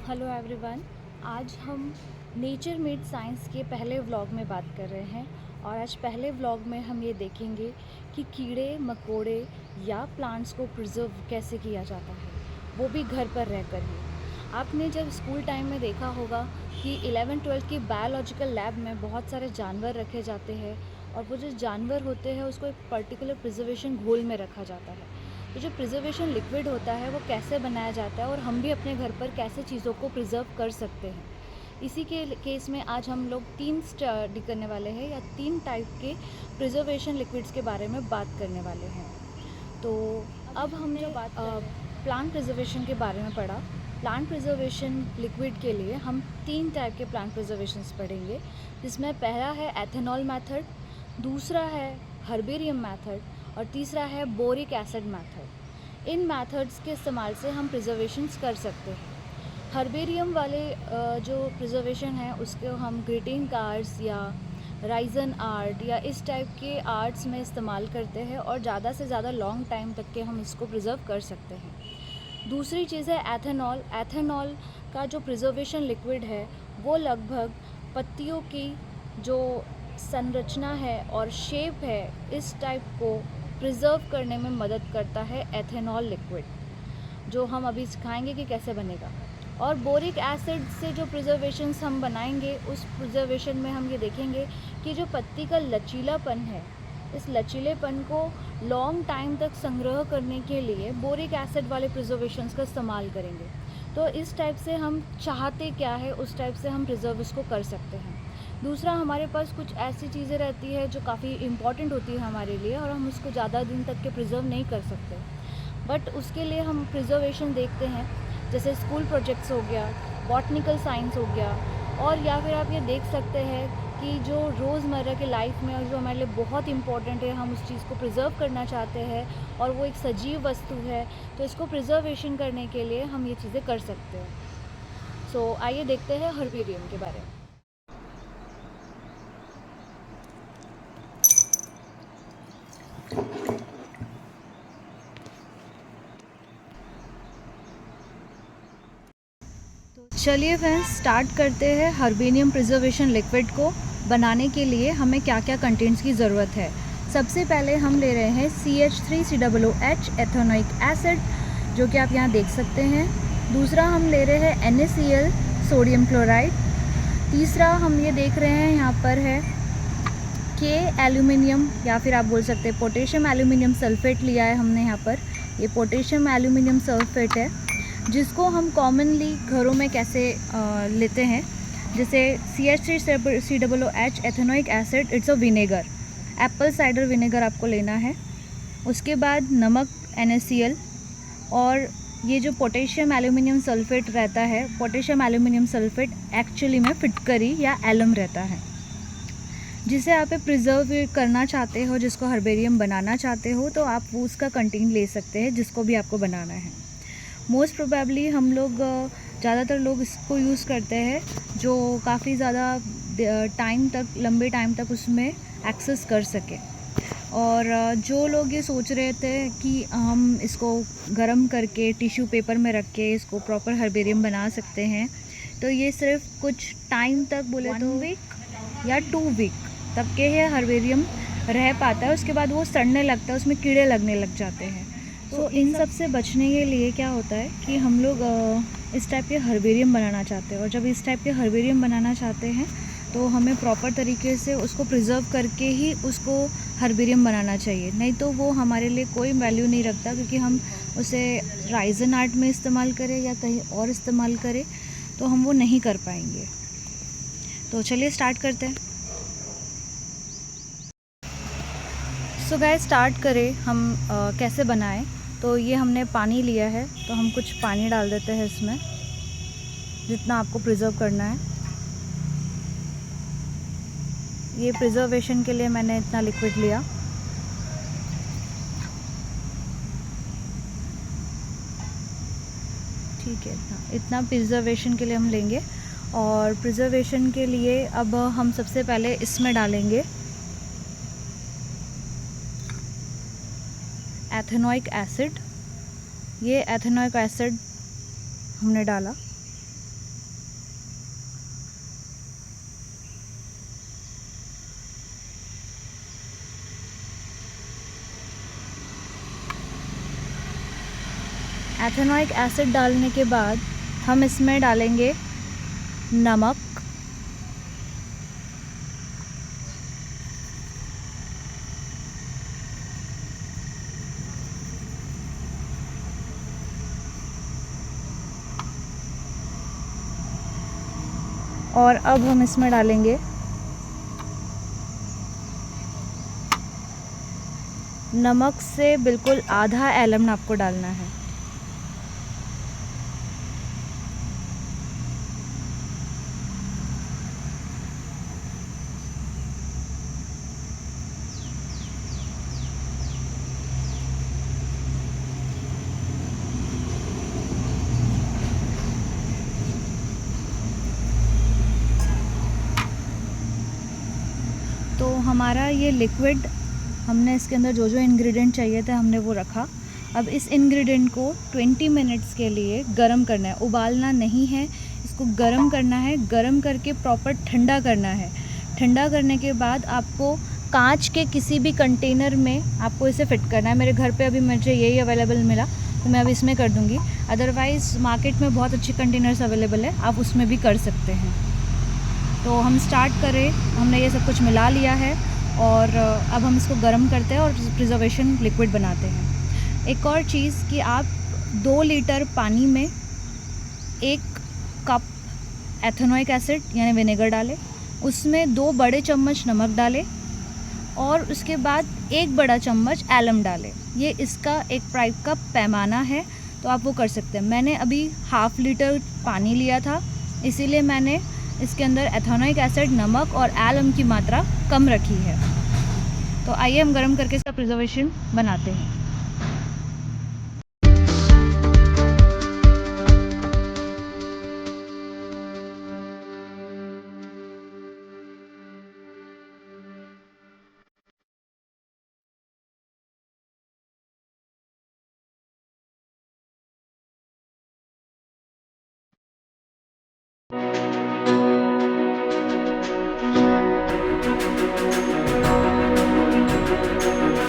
Hello everyone. आज हम nature made science के पहले व्लॉग में बात कर रहे हैं और आज पहले व्लॉग में हम ये देखेंगे कि कीड़े मकोड़े या प्लांट्स को प्रिजर्व कैसे किया जाता है, वो भी घर पर रहकर ही। आपने जब स्कूल टाइम में देखा होगा कि 11-12 की बायोलॉजिकल लैब में बहुत सारे जानवर रखे जाते हैं और वो जो जानवर होते हैं उसको एक पर्टिकुलर प्रिजर्वेशन घोल में रखा जाता है। तो जो प्रिजर्वेशन लिक्विड होता है वो कैसे बनाया जाता है और हम भी अपने घर पर कैसे चीज़ों को प्रिजर्व कर सकते हैं, इसी के केस में आज हम लोग 3 स्टडी करने वाले हैं या 3 टाइप के प्रिजर्वेशन लिक्विड्स के बारे में बात करने वाले हैं। तो अब हम जो बात प्लांट प्रिजर्वेशन के बारे में पढ़ा, प्लांट प्रिजर्वेशन लिक्विड के लिए हम 3 टाइप के प्लांट प्रिजर्वेशंस पढ़ेंगे, जिसमें पहला है एथेनॉल मेथड, दूसरा है हर्बेरियम मेथड और तीसरा है बोरिक एसिड मेथड। इन मेथड्स के इस्तेमाल से हम प्रिजर्वेशंस कर सकते हैं। हर्बेरियम वाले जो प्रिजर्वेशन है उसको हम ग्रीटिंग कार्ड्स या राइजन आर्ट या इस टाइप के आर्ट्स में इस्तेमाल करते हैं और ज़्यादा से ज़्यादा लॉन्ग टाइम तक के हम इसको प्रिजर्व कर सकते हैं। दूसरी चीज़ है एथेनॉल। एथेनॉल का जो प्रिजर्वेशन लिक्विड है वो लगभग पत्तियों की जो संरचना है और शेप है इस टाइप को प्रिजर्व करने में मदद करता है एथेनॉल लिक्विड, जो हम अभी सिखाएंगे कि कैसे बनेगा। और बोरिक एसिड से जो प्रिजर्वेशंस हम बनाएंगे उस प्रिजर्वेशन में हम ये देखेंगे कि जो पत्ती का लचीलापन है, इस लचीलेपन को लॉन्ग टाइम तक संग्रह करने के लिए बोरिक एसिड वाले प्रिजर्वेशंस का इस्तेमाल करेंगे। तो इस टाइप से हम चाहते क्या है उस टाइप से हम प्रिजर्व इसको कर सकते हैं। दूसरा, हमारे पास कुछ ऐसी चीज़ें रहती है जो काफ़ी इम्पॉर्टेंट होती है हमारे लिए और हम उसको ज़्यादा दिन तक के प्रिजर्व नहीं कर सकते, बट उसके लिए हम प्रिजर्वेशन देखते हैं, जैसे स्कूल प्रोजेक्ट्स हो गया, बॉटनिकल साइंस हो गया, और या फिर आप ये देख सकते हैं कि जो रोज़मर्रा के लाइफ में और जो हमारे लिए बहुत इम्पॉर्टेंट है, हम उस चीज़ को प्रिजर्व करना चाहते हैं और वो एक सजीव वस्तु है, तो इसको प्रिजर्वेशन करने के लिए हम ये चीज़ें कर सकते हैं। सो आइए देखते हैं हर्बेरियम के बारे में। चलिए फ्रेंड्स, स्टार्ट करते हैं हर्बेरियम प्रिजर्वेशन लिक्विड को बनाने के लिए हमें क्या क्या कंटेंट्स की ज़रूरत है। सबसे पहले हम ले रहे हैं CH3COOH एथेनोइक एसिड, जो कि आप यहाँ देख सकते हैं। दूसरा हम ले रहे हैं NaCl सोडियम क्लोराइड। तीसरा हम ये देख रहे हैं यहाँ पर है K एल्यूमिनियम या फिर आप बोल सकते हैं पोटेशियम एल्यूमिनियम सल्फेट लिया है हमने यहाँ पर। ये पोटेशियम एल्यूमिनियम सल्फेट है जिसको हम कॉमनली घरों में कैसे लेते हैं, जैसे CH3COOH ethanoic acid, it's a vinegar, Apple cider vinegar आपको लेना है। उसके बाद नमक NaCl, और ये जो पोटेशियम एल्यूमिनियम सल्फेट रहता है, पोटेशियम एल्यूमिनियम सल्फेट एक्चुअली में फिटकरी या एलम रहता है, जिसे आप प्रिजर्व करना चाहते हो, जिसको हर्बेरियम बनाना चाहते हो, तो आप वो उसका कंटेंट ले सकते हैं जिसको भी आपको बनाना है। मोस्ट प्रोबेबली हम लोग ज़्यादातर लोग इसको यूज़ करते हैं जो काफ़ी ज़्यादा टाइम तक, लंबे टाइम तक उसमें एक्सेस कर सके। और जो लोग ये सोच रहे थे कि हम इसको गर्म करके टिश्यू पेपर में रख के इसको प्रॉपर हर्बेरियम बना सकते हैं, तो ये सिर्फ कुछ टाइम तक, बोले 1 वीक या 2 वीक तक के है हर्बेरियम रह पाता है। उसके बाद वो सड़ने लगता है, उसमें कीड़े लगने लग जाते हैं। तो इन सब से बचने के लिए क्या होता है कि हम लोग इस टाइप के हर्बेरियम बनाना चाहते हैं, और जब इस टाइप के हर्बेरियम बनाना चाहते हैं तो हमें प्रॉपर तरीके से उसको प्रिजर्व करके ही उसको हर्बेरियम बनाना चाहिए, नहीं तो वो हमारे लिए कोई वैल्यू नहीं रखता, क्योंकि हम उसे राइजन आर्ट में इस्तेमाल करें या कहीं और इस्तेमाल करें तो हम वो नहीं कर पाएंगे। तो चलिए स्टार्ट करते हैं। सो गाइस, स्टार्ट करें हम कैसे बनाएं। तो ये हमने पानी लिया है, तो हम कुछ पानी डाल देते हैं इसमें, जितना आपको प्रिजर्व करना है। ये प्रिजर्वेशन के लिए मैंने इतना लिक्विड लिया। ठीक है, इतना प्रिजर्वेशन के लिए हम लेंगे। और प्रिजर्वेशन के लिए अब हम सबसे पहले इसमें डालेंगे एथेनोइक एसिड। ये एथेनोइक एसिड हमने डाला। एथेनोइक एसिड डालने के बाद हम इसमें डालेंगे नमक, और अब हम इसमें डालेंगे नमक से बिल्कुल आधा एलम आपको डालना है। तो हमारा ये लिक्विड, हमने इसके अंदर जो जो इंग्रेडिएंट चाहिए थे हमने वो रखा। अब इस इंग्रेडिएंट को 20 मिनट्स के लिए गरम करना है, उबालना नहीं है, इसको गरम करना है। गरम करके प्रॉपर ठंडा करना है। ठंडा करने के बाद आपको कांच के किसी भी कंटेनर में आपको इसे फिट करना है। मेरे घर पे अभी मुझे यही अवेलेबल मिला तो मैं अभी इसमें कर दूँगी, अदरवाइज़ मार्केट में बहुत अच्छी कंटेनर्स अवेलेबल है, आप उसमें भी कर सकते हैं। तो हम स्टार्ट करें, हमने ये सब कुछ मिला लिया है और अब हम इसको गर्म करते हैं और प्रिजर्वेशन लिक्विड बनाते हैं। एक और चीज़ कि आप 2 लीटर पानी में 1 कप एथेनोइक एसिड यानी विनेगर डालें, उसमें 2 बड़े चम्मच नमक डालें और उसके बाद 1 बड़ा चम्मच एलम डालें। ये इसका एक प्राइप का पैमाना है, तो आप वो कर सकते हैं। मैंने अभी ½ लीटर पानी लिया था, इसीलिए मैंने इसके अंदर एथेनोइक एसिड, नमक और एलम की मात्रा कम रखी है। तो आइए हम गर्म करके इसका प्रिजर्वेशन बनाते हैं।